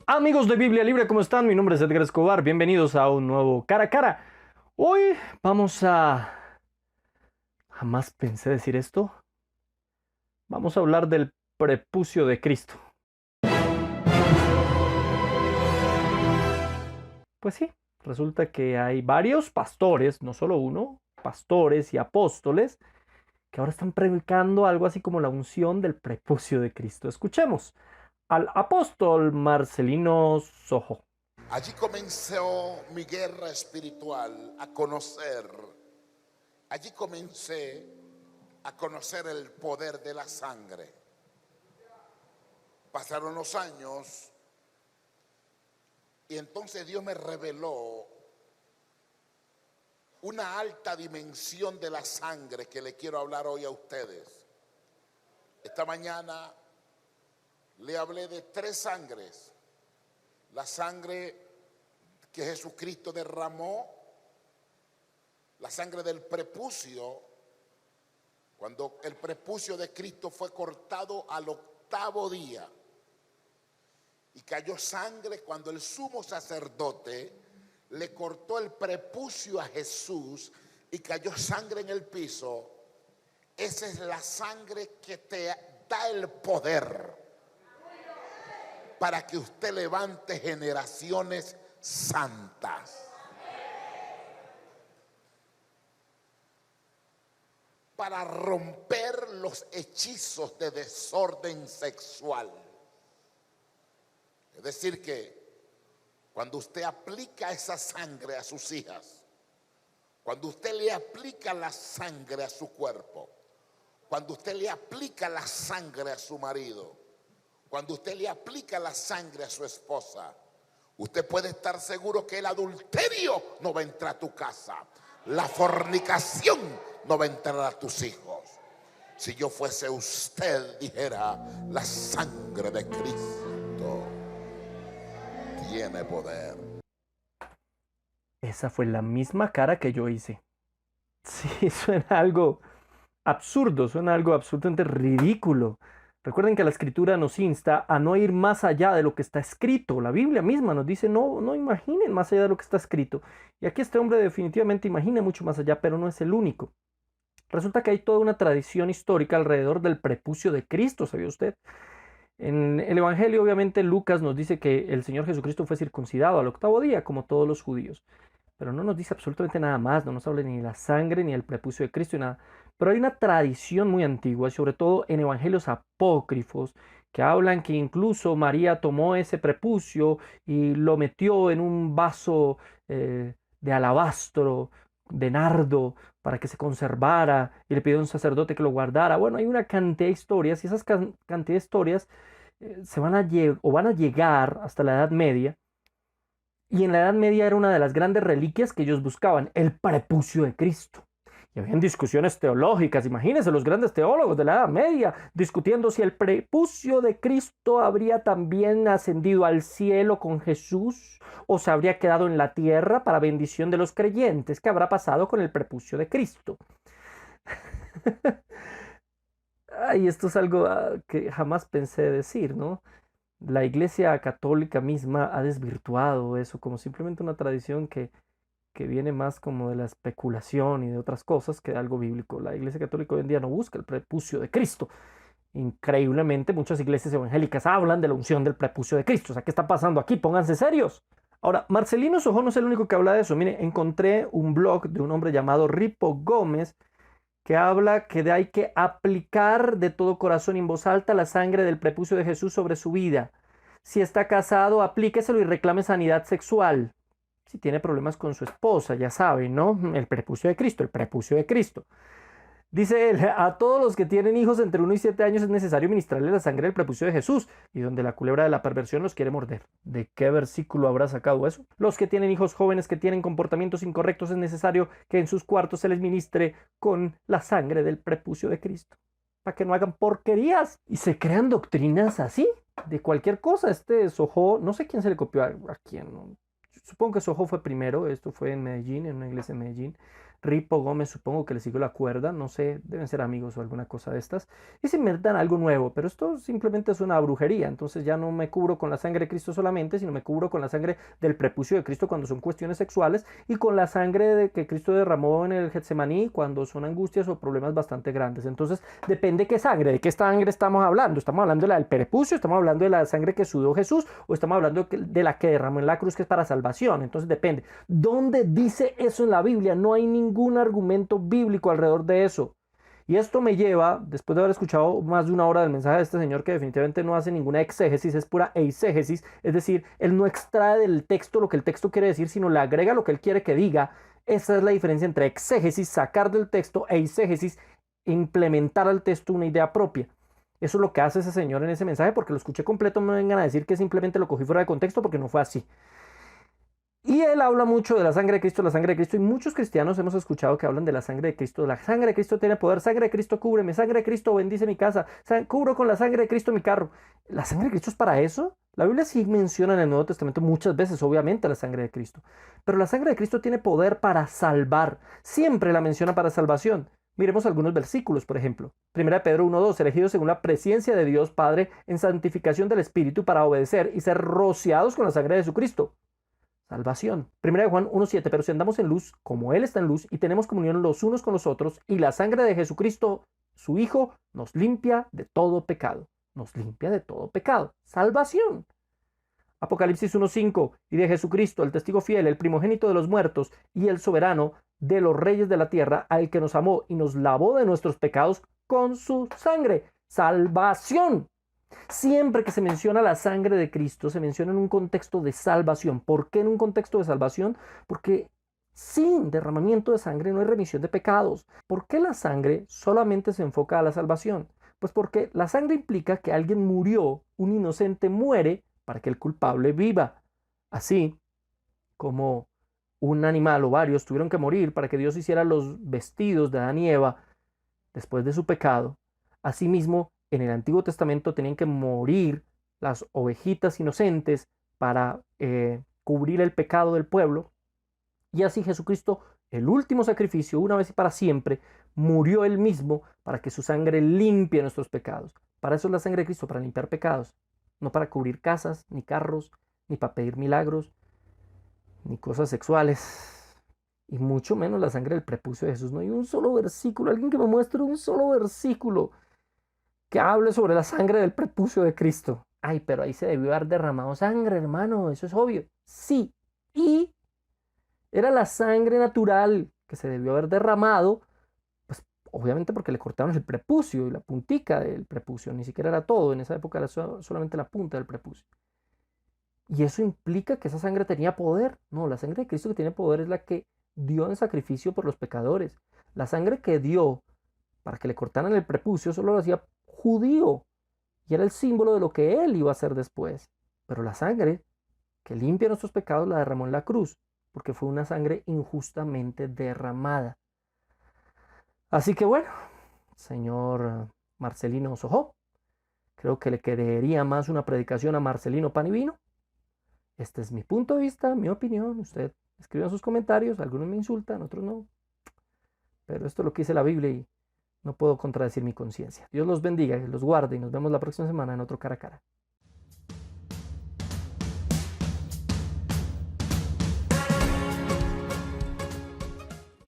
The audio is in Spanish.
Amigos de Biblia Libre, ¿cómo están? Mi nombre es Edgar Escobar, bienvenidos a un nuevo Cara a Cara. Hoy vamos a... Jamás pensé decir esto. Vamos a hablar del prepucio de Cristo. Pues sí, resulta que hay varios pastores, no solo uno, pastores y apóstoles, que ahora están predicando algo así como la unción del prepucio de Cristo. Escuchemos al apóstol Marcelino Sojo. Allí comenzó mi guerra espiritual a conocer. Allí comencé a conocer el poder de la sangre. Pasaron los años y entonces Dios me reveló una alta dimensión de la sangre que le quiero hablar hoy a ustedes. Esta mañana le hablé de 3 sangres. La sangre que Jesucristo derramó, la sangre del prepucio, cuando el prepucio de Cristo fue cortado al 8º día, y cayó sangre cuando el sumo sacerdote le cortó el prepucio a Jesús y cayó sangre en el piso. Esa es la sangre que te da el poder para que usted levante generaciones santas. Para romper los hechizos de desorden sexual. Es decir que cuando usted aplica esa sangre a sus hijas, cuando usted le aplica la sangre a su cuerpo, cuando usted le aplica la sangre a su marido, cuando usted le aplica la sangre a su esposa, usted puede estar seguro que el adulterio no va a entrar a tu casa. La fornicación no va a entrar a tus hijos. Si yo fuese usted, dijera: la sangre de Cristo tiene poder. Esa fue la misma cara que yo hice. Sí, suena algo absurdo, suena algo absolutamente ridículo. Recuerden que la escritura nos insta a no ir más allá de lo que está escrito. La Biblia misma nos dice no imaginen más allá de lo que está escrito. Y aquí este hombre definitivamente imagina mucho más allá, pero no es el único. Resulta que hay toda una tradición histórica alrededor del prepucio de Cristo, ¿sabía usted? En el Evangelio, obviamente, Lucas nos dice que el Señor Jesucristo fue circuncidado al 8º día, como todos los judíos. Pero no nos dice absolutamente nada más, no nos habla ni de la sangre, ni del prepucio de Cristo, ni nada. Pero hay una tradición muy antigua, sobre todo en evangelios apócrifos, que hablan que incluso María tomó ese prepucio y lo metió en un vaso de alabastro, de nardo, para que se conservara, y le pidió a un sacerdote que lo guardara. Bueno, hay una cantidad de historias, y esas cantidad de historias van a llegar hasta la Edad Media. Y en la Edad Media era una de las grandes reliquias que ellos buscaban, el prepucio de Cristo. Y habían discusiones teológicas, imagínense los grandes teólogos de la Edad Media discutiendo si el prepucio de Cristo habría también ascendido al cielo con Jesús o se habría quedado en la tierra para bendición de los creyentes. ¿Qué habrá pasado con el prepucio de Cristo? Ay, esto es algo que jamás pensé decir, ¿no? La Iglesia Católica misma ha desvirtuado eso como simplemente una tradición que viene más como de la especulación y de otras cosas que de algo bíblico. La Iglesia Católica hoy en día no busca el prepucio de Cristo. Increíblemente, muchas iglesias evangélicas hablan de la unción del prepucio de Cristo. O sea, ¿qué está pasando aquí? Pónganse serios. Ahora, Marcelino Sojo no es el único que habla de eso. Mire, encontré un blog de un hombre llamado Ripo Gómez que habla que hay que aplicar de todo corazón y en voz alta la sangre del prepucio de Jesús sobre su vida. Si está casado, aplíqueselo y reclame sanidad sexual. Si tiene problemas con su esposa, ya saben, ¿no? El prepucio de Cristo, el prepucio de Cristo. Dice él, a todos los que tienen hijos entre 1 y 7 años es necesario ministrarles la sangre del prepucio de Jesús, y donde la culebra de la perversión los quiere morder. ¿De qué versículo habrá sacado eso? Los que tienen hijos jóvenes que tienen comportamientos incorrectos es necesario que en sus cuartos se les ministre con la sangre del prepucio de Cristo, para que no hagan porquerías y se crean doctrinas así, de cualquier cosa. Este Sojo, no sé quién se le copió a quién, ¿no? Supongo que Sojo fue primero, esto fue en Medellín, en una iglesia de Medellín. Ripo Gómez, supongo que le sigo la cuerda, no sé, deben ser amigos o alguna cosa de estas, y se inventan algo nuevo, pero esto simplemente es una brujería, entonces ya no me cubro con la sangre de Cristo solamente, sino me cubro con la sangre del prepucio de Cristo cuando son cuestiones sexuales y con la sangre que Cristo derramó en el Getsemaní cuando son angustias o problemas bastante grandes. Entonces, depende qué sangre, de qué sangre estamos hablando. ¿Estamos hablando de la del prepucio? ¿Estamos hablando de la sangre que sudó Jesús? ¿O estamos hablando de la que derramó en la cruz, que es para salvación? Entonces, depende. ¿Dónde dice eso en la Biblia? No hay ningún argumento bíblico alrededor de eso. Y esto me lleva, después de haber escuchado más de una hora del mensaje de este señor que definitivamente no hace ninguna exégesis, es pura eisegesis, es decir, él no extrae del texto lo que el texto quiere decir, sino le agrega lo que él quiere que diga. Esa es la diferencia entre exégesis, sacar del texto, e eisegesis, implementar al texto una idea propia. Eso es lo que hace ese señor en ese mensaje, porque lo escuché completo, no me vengan a decir que simplemente lo cogí fuera de contexto, porque no fue así. Y él habla mucho de la sangre de Cristo, y muchos cristianos hemos escuchado que hablan de la sangre de Cristo. La sangre de Cristo tiene poder, sangre de Cristo cúbreme, sangre de Cristo bendice mi casa, cubro con la sangre de Cristo mi carro. ¿La sangre de Cristo es para eso? La Biblia sí menciona en el Nuevo Testamento muchas veces, obviamente, la sangre de Cristo. Pero la sangre de Cristo tiene poder para salvar. Siempre la menciona para salvación. Miremos algunos versículos, por ejemplo. 1 Pedro 1:2, elegidos según la presencia de Dios Padre en santificación del Espíritu para obedecer y ser rociados con la sangre de Jesucristo. Salvación. 1 Juan 1:7, pero si andamos en luz, como Él está en luz, y tenemos comunión los unos con los otros, y la sangre de Jesucristo, su Hijo, nos limpia de todo pecado. Nos limpia de todo pecado. Salvación. Apocalipsis 1:5, y de Jesucristo, el testigo fiel, el primogénito de los muertos, y el soberano de los reyes de la tierra, al que nos amó y nos lavó de nuestros pecados con su sangre. Salvación. Siempre que se menciona la sangre de Cristo, se menciona en un contexto de salvación. ¿Por qué en un contexto de salvación? Porque sin derramamiento de sangre no hay remisión de pecados. ¿Por qué la sangre solamente se enfoca a la salvación? Pues porque la sangre implica que alguien murió, un inocente muere para que el culpable viva. Así como un animal o varios tuvieron que morir para que Dios hiciera los vestidos de Adán y Eva después de su pecado. Asimismo, en el Antiguo Testamento tenían que morir las ovejitas inocentes para cubrir el pecado del pueblo. Y así Jesucristo, el último sacrificio, una vez y para siempre, murió él mismo para que su sangre limpie nuestros pecados. Para eso es la sangre de Cristo, para limpiar pecados. No para cubrir casas, ni carros, ni para pedir milagros, ni cosas sexuales. Y mucho menos la sangre del prepucio de Jesús. No hay un solo versículo, alguien que me muestre un solo versículo que hable sobre la sangre del prepucio de Cristo. Ay, pero ahí se debió haber derramado sangre, hermano, eso es obvio. Sí, y era la sangre natural que se debió haber derramado, pues obviamente porque le cortaron el prepucio y la puntica del prepucio, ni siquiera era todo, en esa época era solamente la punta del prepucio. Y eso implica que esa sangre tenía poder. No, la sangre de Cristo que tiene poder es la que dio en sacrificio por los pecadores. La sangre que dio para que le cortaran el prepucio solo lo hacía judío y era el símbolo de lo que él iba a hacer después. Pero la sangre que limpia nuestros pecados la derramó en la cruz, porque fue una sangre injustamente derramada. Así que bueno, señor Marcelino Sojó, creo que le quedaría más una predicación a Marcelino Pan y Vino. Este es mi punto de vista, mi opinión. Usted escribe en sus comentarios, algunos me insultan, otros no. Pero esto es lo que dice la Biblia y no puedo contradecir mi conciencia. Dios los bendiga, los guarde y nos vemos la próxima semana en otro cara a cara.